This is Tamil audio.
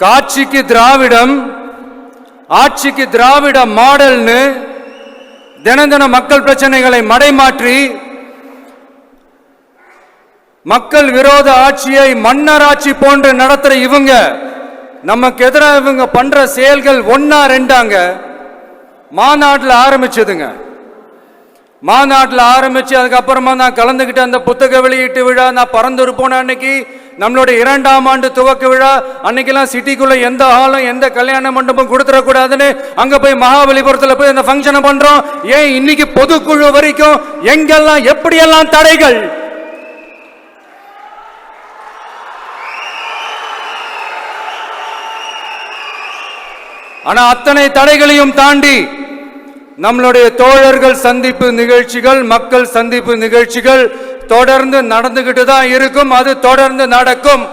காட்சிக்கு திராவிடம், ஆட்சிக்கு திராவிட மாடல்னு தினம் தினம் மக்கள் பிரச்சனைகளை மடைமாற்றி மக்கள் விரோத ஆட்சியை மன்னராட்சி போன்று நடத்துற இவங்க நமக்கு எதிராக இவங்க பண்ற செயல்கள் ஒன்னா ரெண்டாங்க. மாநாட்டில் ஆரம்பிச்சதுங்க. மாநாட்டில் ஆரம்பிச்சு அதுக்கப்புறமா நான் கலந்துக்கிட்ட அந்த புத்தக வெளியீட்டு விழா, நான் பறந்துரு போன அன்னைக்கு நம்மளுடைய 2ஆம் ஆண்டு துவக்க விழா அன்னைக்கெல்லாம் சிட்டிக்குள்ள எந்த ஹாலும் எந்த கல்யாண மண்டபம் கொடுத்துடக்கூடாதுன்னு அங்க போய் மகாபலிபுரத்தில் போய் அந்த ஃபங்க்ஷனை பண்றோம். ஏன் இன்னைக்கு பொதுக்குழு வரைக்கும் எங்கெல்லாம் எப்படியெல்லாம் தடைகள். ஆனா அத்தனை தடைகளையும் தாண்டி நம்மளுடைய தோழர்கள் சந்திப்பு நிகழ்ச்சிகள், மக்கள் சந்திப்பு நிகழ்ச்சிகள் தொடர்ந்து நடந்துகிட்டு தான் இருக்கும். அது தொடர்ந்து நடக்கும்.